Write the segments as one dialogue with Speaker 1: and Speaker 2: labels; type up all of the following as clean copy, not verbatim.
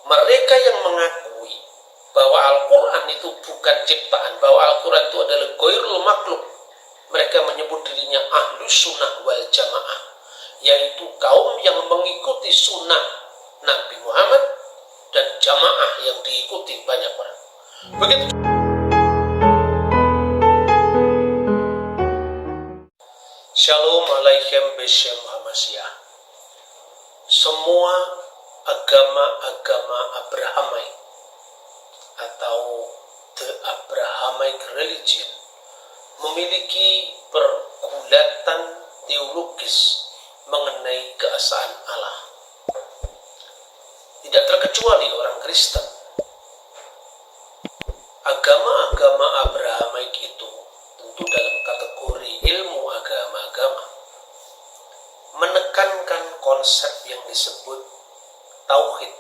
Speaker 1: Mereka yang mengakui bahwa Al-Quran itu bukan ciptaan, bahwa Al-Quran itu adalah ghairul makhluk, mereka menyebut dirinya Ahlus Sunnah wal Jamaah, yaitu kaum yang mengikuti sunnah Nabi Muhammad dan jamaah yang diikuti banyak orang. Begitu. Shalom alaikum beshem hamasyah. Semua agama-agama Abrahamic atau The Abrahamic Religion memiliki pergulatan teologis mengenai keesaan Allah. Tidak terkecuali orang Kristen. Agama-agama Abrahamic itu tentu dalam kategori ilmu agama-agama menekankan konsep yang disebut tauhid.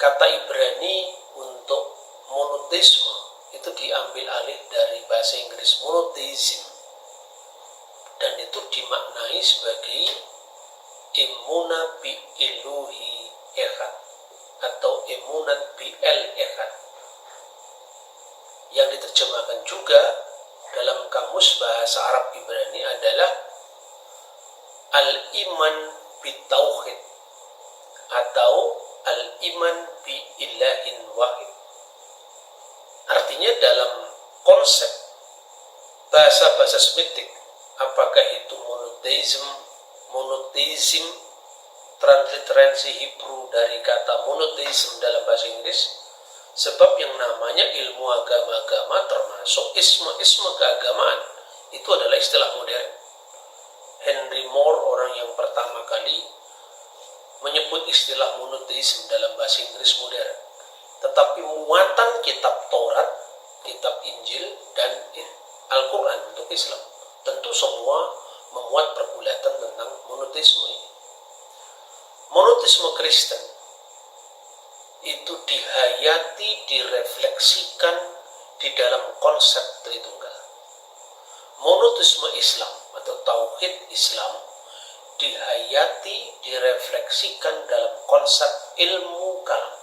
Speaker 1: Kata Ibrani untuk monoteisme itu diambil alih dari bahasa Inggris monotheism, dan itu dimaknai sebagai imuna bi iluhi echad atau imunat bi el echad, yang diterjemahkan juga dalam kamus bahasa Arab Ibrani adalah al-iman bi tauhid atau al-iman bi ilahin wahid. Artinya dalam konsep bahasa-bahasa Semitik, apakah itu monotheism, transliterasi Hebrew dari kata monotheism dalam bahasa Inggris, sebab yang namanya ilmu agama-agama termasuk isme-isme keagamaan itu adalah istilah modern. Henry Moore, orang yang pertama kali menyebut istilah monotheism dalam bahasa Inggris modern. Tetapi muatan kitab Taurat, kitab Injil, dan Al-Quran untuk Islam tentu semua memuat pergulatan tentang monoteisme ini. Monoteisme Kristen itu dihayati, direfleksikan di dalam konsep Tritunggal. Monoteisme Islam atau tauhid Islam dihayati, direfleksikan dalam konsep ilmu kalam.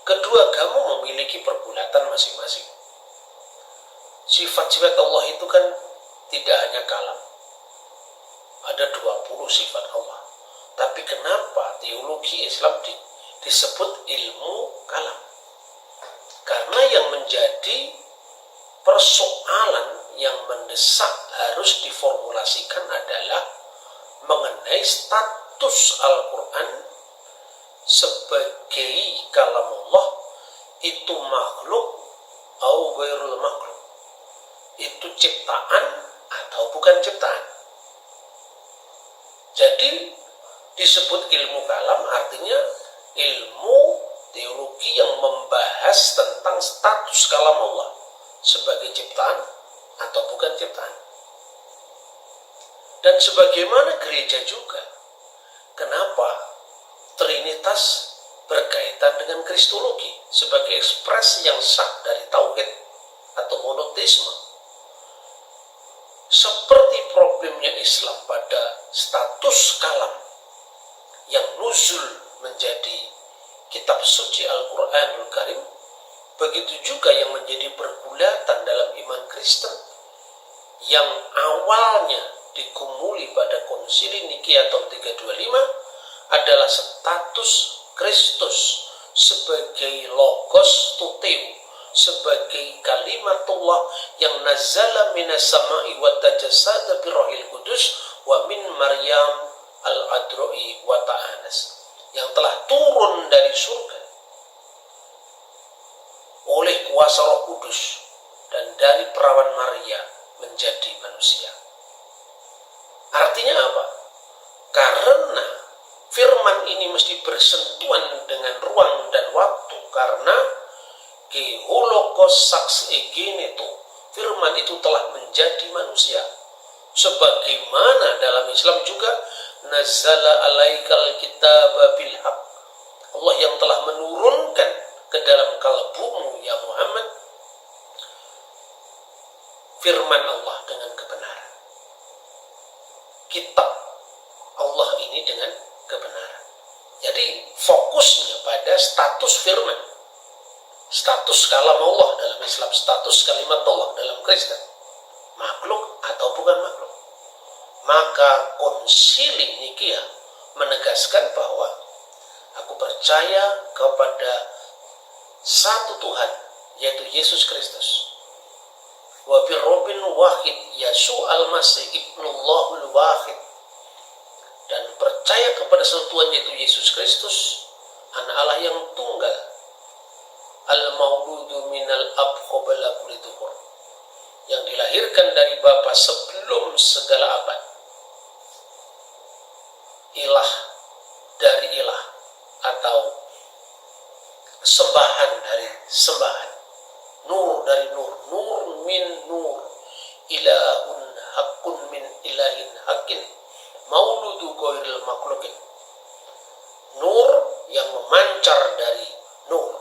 Speaker 1: Kedua agama memiliki pergulatan masing-masing. Sifat-sifat Allah itu kan tidak hanya kalam. Ada 20 sifat Allah. Tapi kenapa teologi Islam disebut ilmu kalam? Karena yang menjadi persoalan yang mendesak harus diformulasikan adalah mengenai status Al-Quran sebagai kalam Allah, itu makhluk atau ghairul makhluk, itu ciptaan atau bukan ciptaan. Jadi disebut ilmu kalam artinya ilmu teologi yang membahas tentang status kalam Allah sebagai ciptaan atau bukan ciptaan. Dan sebagaimana gereja juga, kenapa Trinitas berkaitan dengan Kristologi sebagai ekspresi yang sah dari tauhid atau monoteisme. Seperti problemnya Islam pada status kalam yang nuzul menjadi kitab suci Al-Quranul Karim, begitu juga yang menjadi pergulatan dalam iman Kristen yang awalnya digumuli pada Konsili Nikia tahun 325 adalah status Kristus sebagai logos tuteu, sebagai kalimatullah yang nazala minas sama'i wa tajassada bi rohil kudus wa min Maryam al-adro'i wa ta'anas, yang telah turun dari surga oleh kuasa Roh Kudus dan dari perawan Maria menjadi manusia. Artinya apa? Karena firman ini mesti bersentuhan dengan ruang dan waktu, karena keholokos saks egeneto, firman itu telah menjadi manusia. Sebagaimana dalam Islam juga nazala alaikal kitaba bil haq, Allah yang telah menurunkan ke dalam kalbumu ya Muhammad firman Allah dengan kebenaran, kitab Allah ini dengan kebenaran. Jadi fokusnya pada status firman, status kalam Allah dalam Islam, status kalimat Allah dalam Kristen, makhluk atau bukan makhluk. Maka konsili Nikea menegaskan bahwa aku percaya kepada satu Tuhan, yaitu Yesus Kristus, wa bir Rabbin wahid, Yesu al-Masih ibnullahul wahid, dan percaya kepada satu Tuhan yaitu Yesus Kristus, anak Allah yang tunggal, al-mauludu minal ab qabla kulli dhuhur, yang dilahirkan dari Bapa sebelum segala abad, ilah dari ilah, atau sembahan dari sembahan, nur dari nur, nur min nur, ilahun hakun min ilahin hakin, mauludu ghairil makhlukin, nur yang memancar dari nur,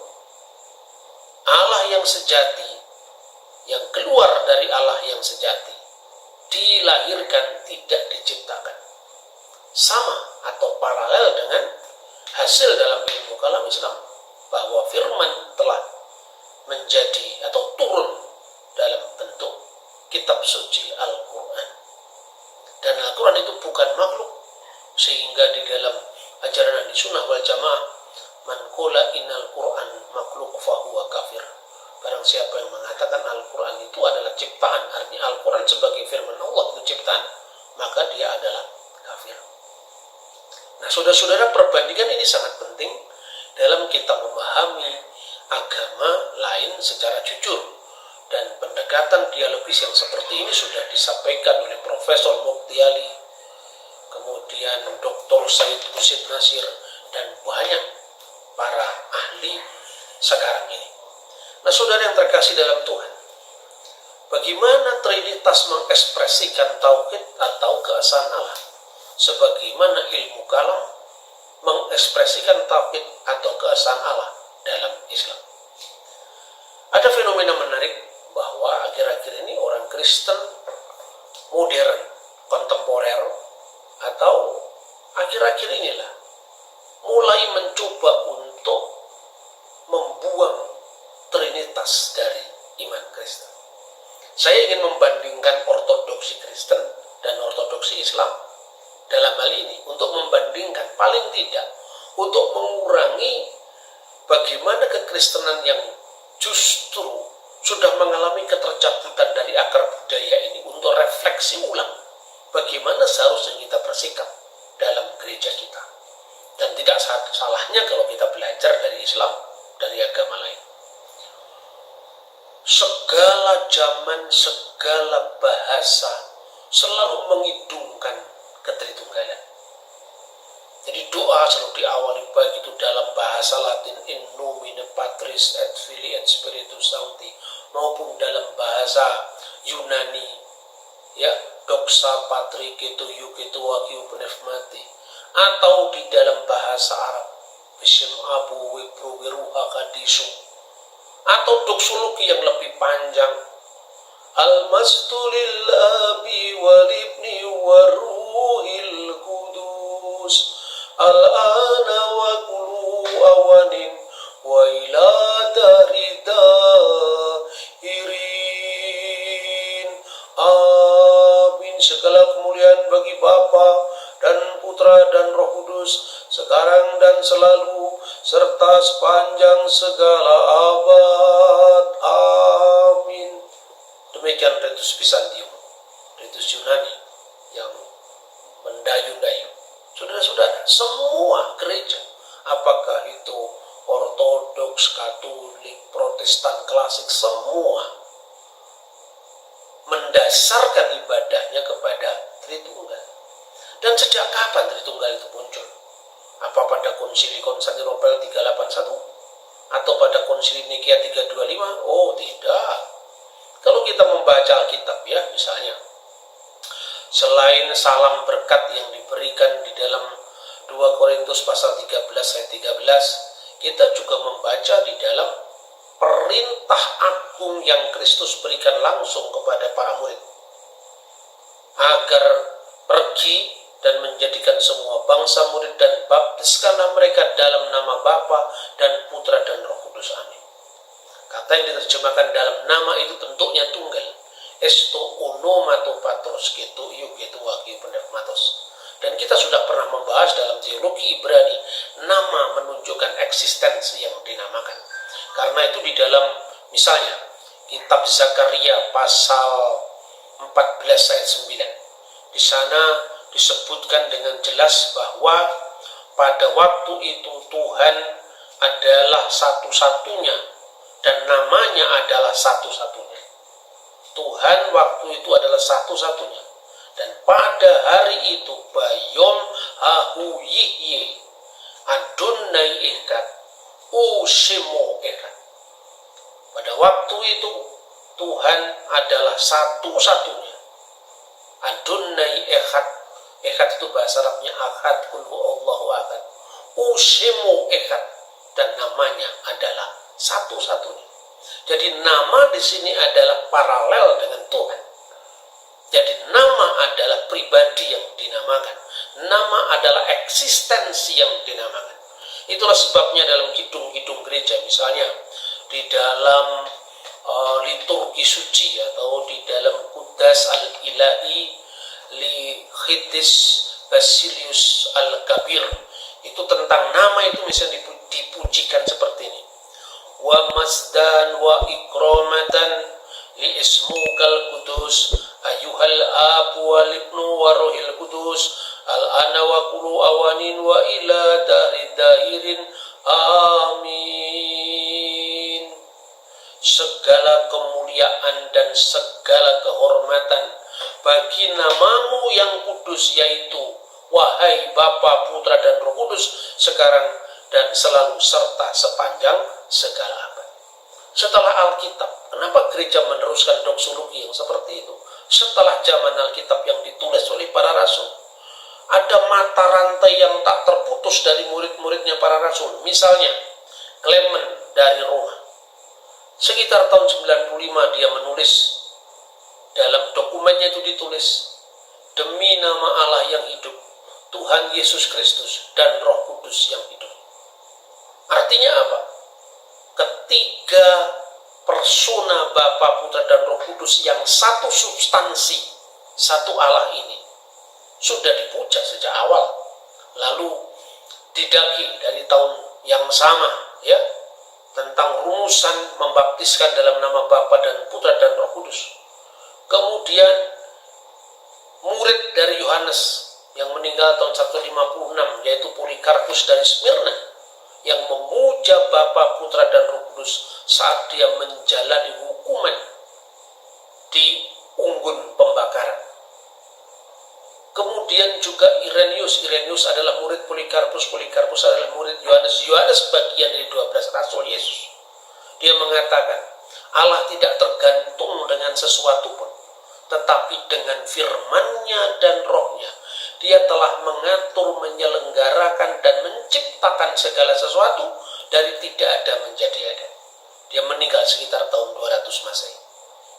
Speaker 1: Allah yang sejati yang keluar dari Allah yang sejati, dilahirkan, tidak diciptakan. Sama atau paralel dengan hasil dalam ilmu kalam Islam, bahwa firman telah menjadi atau turun dalam bentuk kitab suci Al-Quran. Dan Al-Quran itu bukan makhluk, sehingga di dalam ajaran Ahli Sunnah wal Jamaah, man qala innal Quran makhluk fahuwa kafir. Barang siapa yang mengatakan Al-Quran itu adalah ciptaan, artinya Al-Quran sebagai firman Allah itu ciptaan, maka dia adalah kafir. Nah, saudara-saudara, perbandingan ini sangat penting dalam kita memahami agama lain secara jujur. Dan pendekatan dialogis yang seperti ini sudah disampaikan oleh Profesor Muktiali, kemudian Dr. Said Husin Nasir, dan banyak para ahli sekarang ini. Nah, saudara yang terkasih dalam Tuhan, bagaimana Trinitas mengekspresikan tauhid atau keesaan Allah? Sebagaimana ilmu kalam mengekspresikan tauhid atau keesaan Allah dalam Islam. Ada fenomena menarik bahwa akhir-akhir ini orang Kristen modern, kontemporer, atau akhir-akhir inilah mulai mencoba untuk membuang Trinitas dari iman Kristen. Saya ingin membandingkan ortodoksi Kristen dan ortodoksi Islam dalam hal ini, untuk membandingkan, paling tidak untuk mengurangi bagaimana kekristenan yang justru sudah mengalami ketercabutan dari akar budaya ini, untuk refleksi ulang bagaimana seharusnya kita bersikap dalam gereja kita. Dan tidak salahnya kalau kita belajar dari Islam, dari agama lain. Segala zaman, segala bahasa selalu mengidungkan ketritunggalan. Jadi doa selalu diawali baik itu dalam bahasa Latin, in nomine Patris et Filii et Spiritus Sancti, maupun dalam bahasa Yunani, ya, doxa patri ketu yuketu wakiu pneumati, atau di dalam bahasa Arab, bism abu wibru wiruha kadisu, atau doksologi yang lebih panjang, al-masdu lillahi walibni waruhil kudus, al-ana wa kulu awanin wa ila darida irin. Amin. Segala kemuliaan bagi Bapa dan Putra dan Roh Kudus, sekarang dan selalu, serta sepanjang segala abad. Amin. Demikian Ritus Bizantium, Ritus Yunani yang mendayu-dayu. Saudara-saudara, semua gereja, apakah itu Ortodoks, Katolik, Protestan klasik, semua mendasarkan ibadahnya kepada Tritunggal. Dan sejak kapan Tritunggal itu muncul? Apa pada Konsili Konstantinopel 381? Atau pada Konsili Nikea 325? Oh, tidak. Kalau kita membaca Alkitab, ya, misalnya, selain salam berkat yang diberikan di dalam 2 Korintus pasal 13 ayat 13, kita juga membaca di dalam perintah agung yang Kristus berikan langsung kepada para murid, agar pergi dan menjadikan semua bangsa murid dan baptiskanlah mereka dalam nama Bapa dan Putra dan Roh Kudus. Amin. Kata yang diterjemahkan dalam nama itu bentuknya tunggal. Esto onomato patros keto iu keto waki pneumatos. Dan kita sudah pernah membahas dalam teologi Ibrani, nama menunjukkan eksistensi yang dinamakan. Karena itu di dalam misalnya kitab Zakaria pasal 14 ayat 9. Di sana disebutkan dengan jelas bahwa pada waktu itu Tuhan adalah satu-satunya dan namanya adalah satu-satunya. Tuhan waktu itu adalah satu-satunya. Dan pada hari itu Bayom Hahu Yihye Adonai Echad Ushemo Echad. Pada waktu itu Tuhan adalah satu-satunya. Adonai Echad. Echad itu bahasa Arabnya Ahad, Kulhu Allahu Ahad. Ushemo Echad, dan namanya adalah satu-satunya. Jadi nama di sini adalah paralel dengan Tuhan. Jadi nama adalah pribadi yang dinamakan. Nama adalah eksistensi yang dinamakan. Itulah sebabnya dalam kidung-kidung gereja, misalnya di dalam liturgi suci atau di dalam Qudas al-Ilahi li Khidis Basilius al-Kabir, itu tentang nama itu misalnya dipujikan seperti ini. Wa masdan wa ikramatan li ismukal kudus ayuhal abu wal ibnu wa rohil kudus al ana wa kulu awanin wa ila dahirin amin. Segala kemuliaan dan segala kehormatan bagi namamu yang kudus, yaitu wahai Bapa, Putra dan Roh Kudus, sekarang dan selalu serta sepanjang segala abad. Setelah Alkitab, kenapa gereja meneruskan doksologi yang seperti itu? Setelah zaman Alkitab yang ditulis oleh para rasul, ada mata rantai yang tak terputus dari murid-muridnya para rasul. Misalnya Clement dari Roma, sekitar tahun 95 dia menulis, dalam dokumennya itu ditulis, demi nama Allah yang hidup, Tuhan Yesus Kristus dan Roh Kudus yang hidup. Artinya apa? Ketiga persona Bapa, Putra dan Roh Kudus yang satu substansi, satu Allah ini sudah dipuja sejak awal, lalu didaki dari tahun yang sama, ya, tentang rumusan membaptiskan dalam nama Bapa dan Putra dan Roh Kudus. Kemudian murid dari Yohanes yang meninggal tahun 156, yaitu Polikarpus dari Smyrna, yang memuja Bapa, Putra dan Roh Kudus saat dia menjalani hukuman di unggun pembakaran. Kemudian juga Irenaeus adalah murid Polikarpus adalah murid Yohanes bagian dari 12 rasul Yesus. Dia mengatakan, Allah tidak tergantung dengan sesuatu pun, tetapi dengan firman-Nya dan Roh-Nya, Dia telah mengatur, menyelenggarakan, dan menciptakan segala sesuatu dari tidak ada menjadi ada. Dia meninggal sekitar tahun 200 Masehi.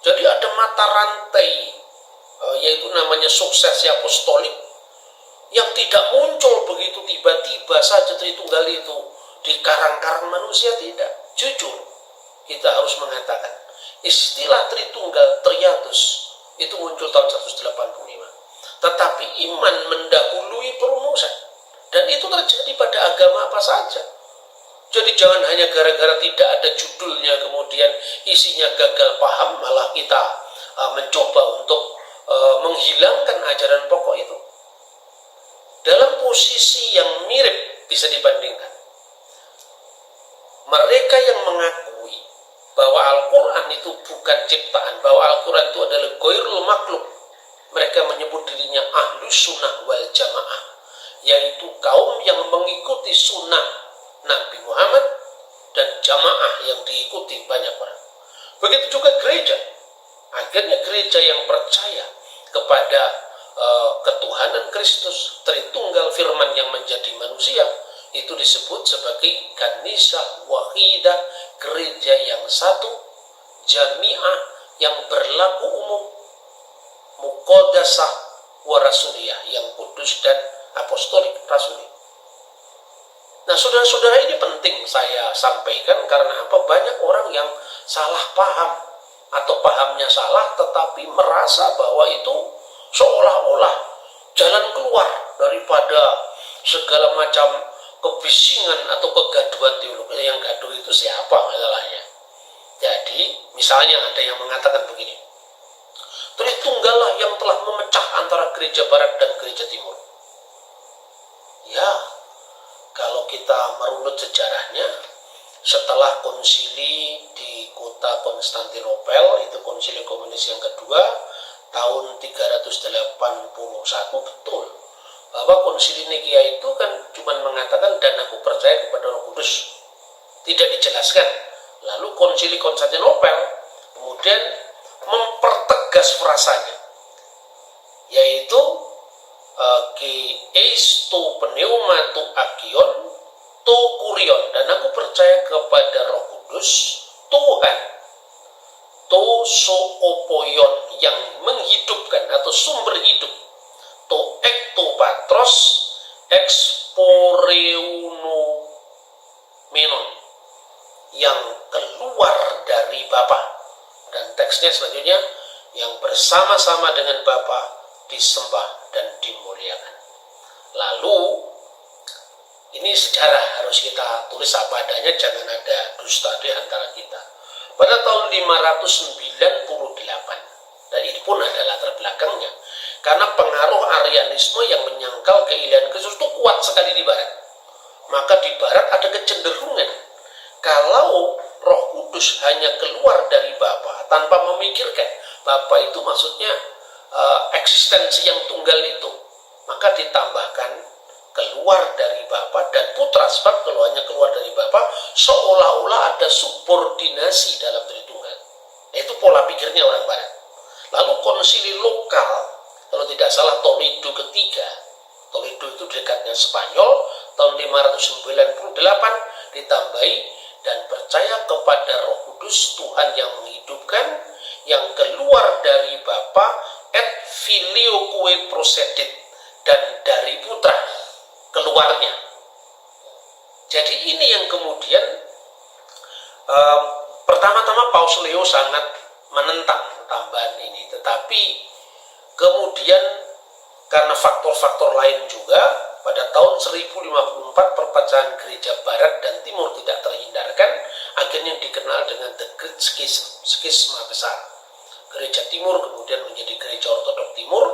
Speaker 1: Jadi ada mata rantai, yaitu namanya suksesi apostolik, yang tidak muncul begitu tiba-tiba saja Tritunggal itu di karang-karang manusia, tidak. Jujur, kita harus mengatakan, istilah Tritunggal, Triatus, itu muncul tahun 185. Tetapi iman mendahului perumusan. Dan itu terjadi pada agama apa saja. Jadi jangan hanya gara-gara tidak ada judulnya kemudian isinya gagal paham, malah kita mencoba untuk menghilangkan ajaran pokok itu. Dalam posisi yang mirip bisa dibandingkan, mereka yang mengakui bahwa Al-Quran itu bukan ciptaan, bahwa Al-Quran itu adalah ghairul makhluk, mereka menyebut dirinya ahlus sunnah wal jamaah, yaitu kaum yang mengikuti sunnah Nabi Muhammad dan jamaah yang diikuti banyak orang. Begitu juga gereja. Akhirnya gereja yang percaya kepada ketuhanan Kristus, Tritunggal, firman yang menjadi manusia, itu disebut sebagai kanisah wahidah, gereja yang satu, jamiah yang berlaku umum, muqaddasah wa rasuliyah, yang kudus dan apostolik, rasuli. Nah, saudara-saudara, ini penting saya sampaikan karena apa? Banyak orang yang salah paham atau pahamnya salah tetapi merasa bahwa itu seolah-olah jalan keluar daripada segala macam kebisingan atau kegaduhan teologi. Yang gaduh itu siapa masalahnya? Jadi, misalnya ada yang mengatakan begini, Tritunggallah yang telah memecah antara gereja barat dan gereja timur. Ya, kalau kita merunut sejarahnya, setelah konsili di kota Konstantinopel, itu konsili komunis yang kedua, tahun 381, betul. Bahwa konsili Nikia itu kan cuma mengatakan dan aku percaya kepada Roh Kudus. Tidak dijelaskan. Lalu konsili Konstantinopel kemudian mempertegas frasanya, yaitu ki eisto pneuma tu agion tu kurion, dan aku percaya kepada Roh Kudus, Tuhan, to soopoyon, yang menghidupkan atau sumber hidup, to ekto patros exporeuno menon, yang keluar dari Bapa. Dan teksnya selanjutnya, yang bersama-sama dengan Bapa disembah dan dimuliakan. Lalu ini sejarah harus kita tulis apa adanya, jangan ada dusta di antara kita. Pada tahun 598, dan ini pun ada latar belakangnya, karena pengaruh Arianisme yang menyangkal keilahian Kristus itu kuat sekali di Barat. Maka di Barat ada kecenderungan kalau Roh Kudus hanya keluar dari Bapa tanpa memikirkan Bapa itu maksudnya eksistensi yang tunggal itu, maka ditambahkan keluar dari Bapa dan Putra, sebab kalau hanya keluar dari Bapa seolah-olah ada subordinasi dalam Tritunggal. Itu pola pikirnya orang Barat. Lalu konsili lokal, kalau tidak salah Toledo ketiga, Toledo itu dekatnya Spanyol, tahun 598 ditambahi dan percaya kepada Roh Kudus, Tuhan yang menghidupkan, yang keluar dari Bapa, et filioque procedit, dan dari Putra keluarnya. Jadi ini yang kemudian pertama-tama Paus Leo sangat menentang tambahan ini, tetapi kemudian karena faktor-faktor lain juga, pada tahun 1054 perpecahan gereja barat dan timur tidak terhindarkan, akhirnya dikenal dengan The Great Schisma besar. Gereja timur kemudian menjadi gereja ortodok timur,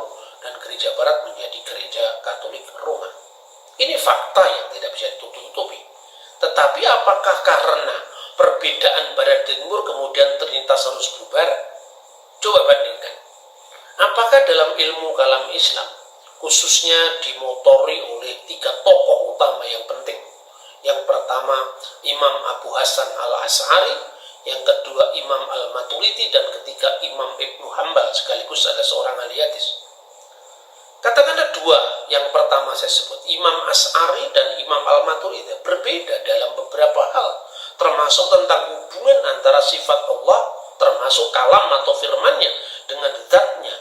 Speaker 1: dan gereja barat menjadi gereja Katolik Roma. Ini fakta yang tidak bisa ditutup-tutupi. Tetapi apakah karena perbedaan barat dan timur kemudian Trinitas harus bubar? Coba bandingkan. Apakah dalam ilmu kalam Islam khususnya dimotori oleh 3 tokoh utama yang penting? Yang pertama Imam Abu Hasan al-Asy'ari, yang kedua Imam al-Maturidi, dan ketiga Imam Ibnu Hambal, sekaligus ada seorang ahli hadis. Katakanlah 2, yang pertama saya sebut Imam Asy'ari dan Imam al-Maturidi berbeda dalam beberapa hal, termasuk tentang hubungan antara sifat Allah, termasuk kalam atau firmannya, dengan zatnya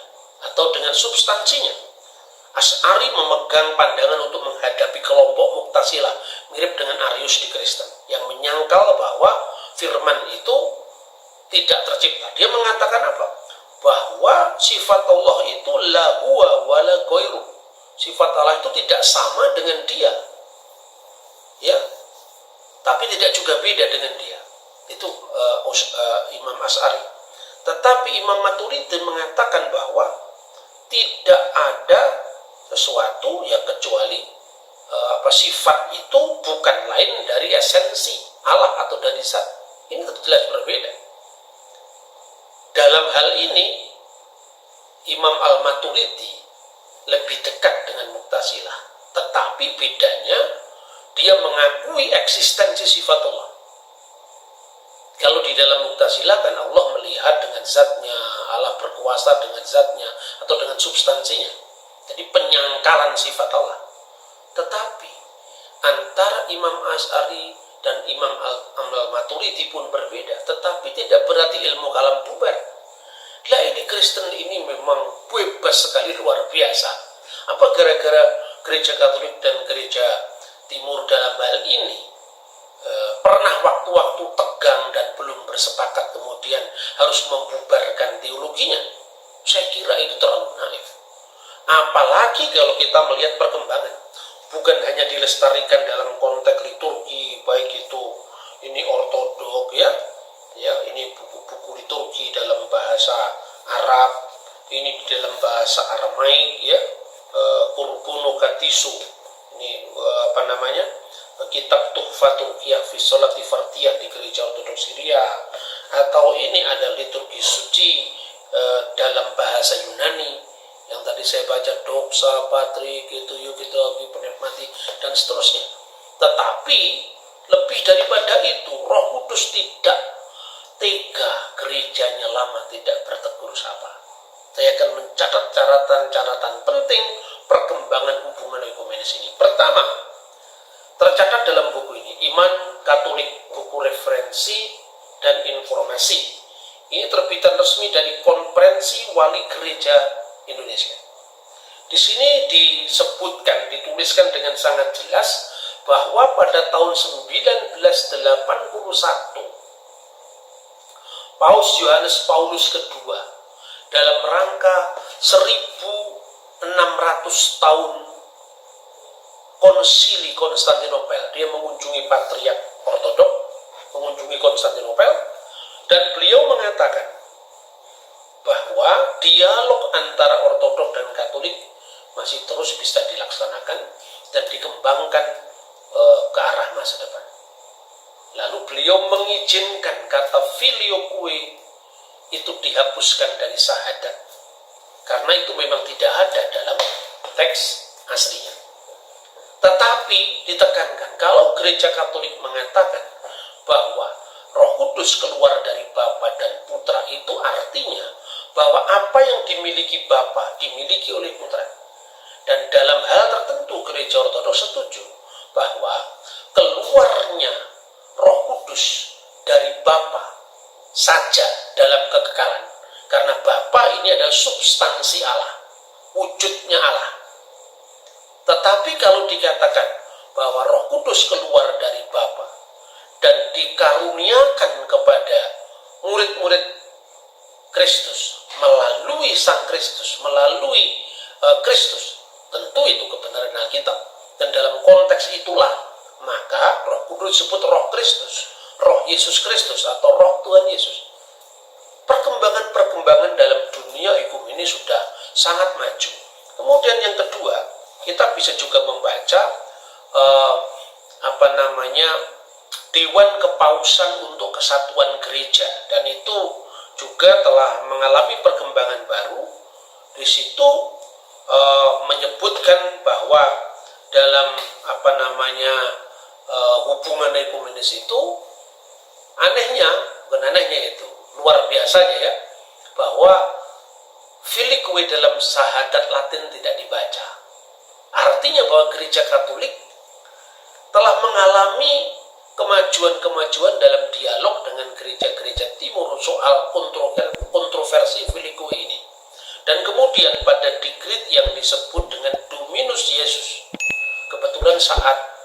Speaker 1: atau dengan substansinya. Asy'ari memegang pandangan untuk menghadapi kelompok Mu'tazilah, mirip dengan Arius di Kristen, yang menyangkal bahwa firman itu tidak tercipta. Dia mengatakan apa? Bahwa sifat Allah itu la huwa wa la ghairu. Sifat Allah itu tidak sama dengan dia, ya, tapi tidak juga beda dengan dia. Itu Imam Asy'ari. Tetapi Imam Maturidi mengatakan bahwa tidak ada sesuatu ya kecuali sifat itu bukan lain dari esensi Allah atau dari zat. Ini jelas berbeda. Dalam hal ini Imam Al-Maturidi lebih dekat dengan Mu'tazilah, tetapi bedanya dia mengakui eksistensi sifat Allah. Kalau di dalam Mu'tazilah kan Allah melihat dengan zatnya, Allah berkuasa dengan zatnya atau dengan substansinya. Jadi penyangkalan sifat Allah. Tetapi antara Imam Asy'ari dan Imam Al-Maturidi pun berbeda, tetapi tidak berarti ilmu kalam bubar. Lah ini Kristen ini memang bebas sekali, luar biasa. Apa gara-gara gereja Katolik dan gereja Timur dalam hal ini pernah waktu-waktu tegang dan belum bersepakat kemudian harus membubarkan teologinya? Saya kira itu terlalu naif. Apalagi kalau kita melihat perkembangan, bukan hanya dilestarikan dalam konteks liturgi, baik itu ini ortodok ya ini buku-buku liturgi dalam bahasa Arab, ini dalam bahasa Aramaik ya, Kurbuno Katisu, ini kitab Tuhfatul Turkiyah fi Sholati Fardiyah di gereja ortodoks Syria, atau ini ada liturgi suci dalam bahasa Yunani yang tadi saya baca Doxa, Patri, gitu Penikmati dan seterusnya. Tetapi lebih daripada itu, Roh Kudus tidak tega gerejanya lama tidak bertegur sapa. Saya akan mencatat catatan penting perkembangan hubungan ekumenis ini. Pertama, tercatat dalam buku ini, Iman Katolik, buku referensi dan informasi. Ini terbitan resmi dari Konferensi Wali Gereja Indonesia. Di sini disebutkan, dituliskan dengan sangat jelas bahwa pada tahun 1981 Paus Yohanes Paulus II dalam rangka 1600 tahun konsili Konstantinopel, dia mengunjungi Patriark Ortodok, mengunjungi Konstantinopel, dan beliau mengatakan bahwa dialog antara Ortodok dan Katolik masih terus bisa dilaksanakan dan dikembangkan ke arah masa depan. Lalu beliau mengizinkan kata filioque itu dihapuskan dari syahadat, karena itu memang tidak ada dalam teks aslinya. Tetapi ditekankan, kalau gereja Katolik mengatakan bahwa Roh Kudus keluar dari Bapa dan Putra, itu artinya bahwa apa yang dimiliki Bapa dimiliki oleh Putra. Dan dalam hal tertentu gereja Ortodoks setuju bahwa keluarnya Roh Kudus dari Bapa saja dalam kekekalan, karena Bapa ini adalah substansi Allah, wujudnya Allah. Tetapi kalau dikatakan bahwa Roh Kudus keluar dari Bapa dan dikaruniakan kepada murid-murid Kristus melalui Sang Kristus, melalui Kristus, tentu itu kebenaran Alkitab. Dan dalam konteks itulah maka Roh Kudus disebut Roh Kristus, Roh Yesus Kristus atau Roh Tuhan Yesus. Perkembangan dalam dunia ekumenis sudah sangat maju. Kemudian yang kedua, kita bisa juga membaca Dewan Kepausan untuk Kesatuan Gereja, dan itu juga telah mengalami perkembangan baru. Di situ menyebutkan bahwa dalam hubungan ekumenis itu luar biasanya ya, bahwa filioque dalam syahadat Latin tidak dibaca. Artinya bahwa gereja Katolik telah mengalami kemajuan-kemajuan dalam dialog dengan gereja-gereja Timur soal kontroversi filioque ini. Dan kemudian pada dekret yang disebut dengan Dominus Iesus, kebetulan saat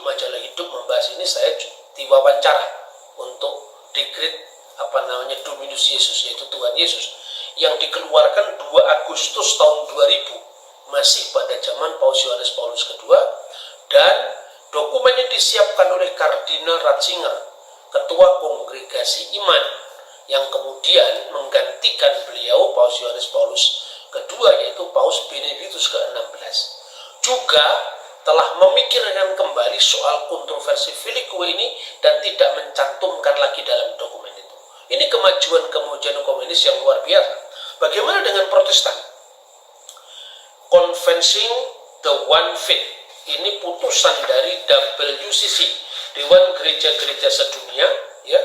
Speaker 1: majalah Hidup membahas ini, saya diwawancara untuk dekret Dominus Iesus, yaitu Tuhan Yesus, yang dikeluarkan 2 Agustus tahun 2000, masih pada zaman Paus Yohanes Paulus II, dan dokumen ini disiapkan oleh Kardinal Ratzinger, Ketua Kongregasi Iman, yang kemudian menggantikan beliau Paus Yohanes Paulus II, yaitu Paus Benediktus ke-16. Juga telah memikirkan kembali soal kontroversi filioque ini dan tidak mencantumkan lagi dalam dokumen itu. Ini kemajuan ekumenis yang luar biasa. Bagaimana dengan Protestan? Convincing the One Faith, ini putusan dari WCC, Dewan Gereja-Gereja Sedunia, ya.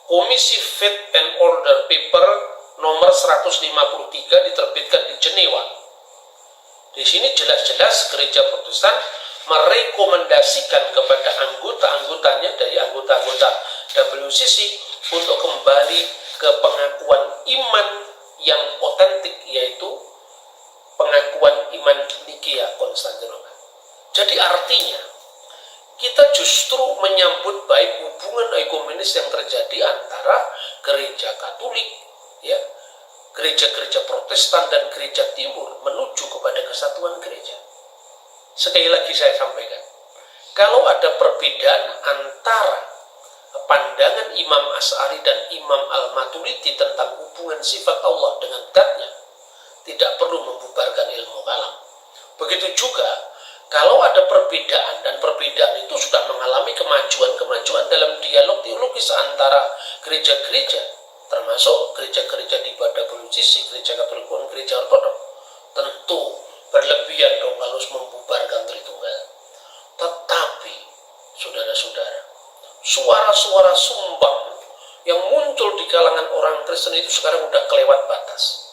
Speaker 1: Komisi Faith and Order Paper nomor 153 diterbitkan di Jenewa. Di sini jelas-jelas gereja Protestan merekomendasikan kepada anggota-anggotanya dari anggota-anggota WCC untuk kembali ke pengakuan iman yang otentik, yaitu pengakuan iman Nikea Konstantinopel. Jadi artinya kita justru menyambut baik hubungan ekumenis yang terjadi antara gereja Katolik, ya, gereja-gereja Protestan dan gereja Timur menuju kepada kesatuan gereja. Sekali lagi saya sampaikan, kalau ada perbedaan antara pandangan Imam Asy'ari dan Imam Al-Maturidi tentang hubungan sifat Allah dengan zatnya, tidak perlu membubarkan ilmu kalam. Begitu juga kalau ada perbedaan, dan perbedaan itu sudah mengalami kemajuan-kemajuan dalam dialog teologis antara gereja-gereja, termasuk gereja-gereja di WCC, gereja Katolik dan gereja Ortodoks. Tentu berlebihan dong harus membubarkan Tritunggal. Tetapi, saudara-saudara, suara-suara sumbang yang muncul di kalangan orang Kristen itu sekarang udah kelewat batas.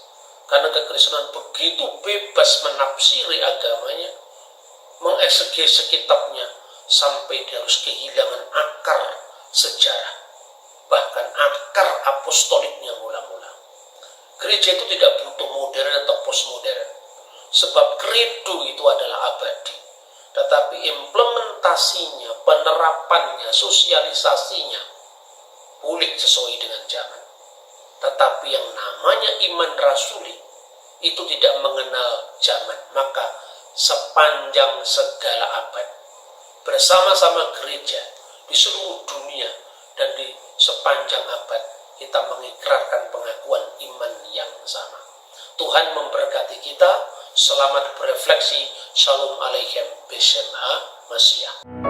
Speaker 1: Karena kekristenan begitu bebas menafsiri agamanya, mengeksegese kitabnya, sampai dia harus kehilangan akar sejarah, bahkan akar apostoliknya mula-mula. Gereja itu tidak butuh modern atau postmodern, sebab kredo itu adalah abadi. Tetapi implementasinya, penerapannya, sosialisasinya pulih sesuai dengan zaman. Tetapi yang namanya iman rasuli itu tidak mengenal zaman. Maka sepanjang segala abad, bersama-sama gereja di seluruh dunia dan di sepanjang abad, kita mengikrarkan pengakuan iman yang sama. Tuhan memberkati kita. Selamat berefleksi. Shalom Aleichem Beshem HaMashiach.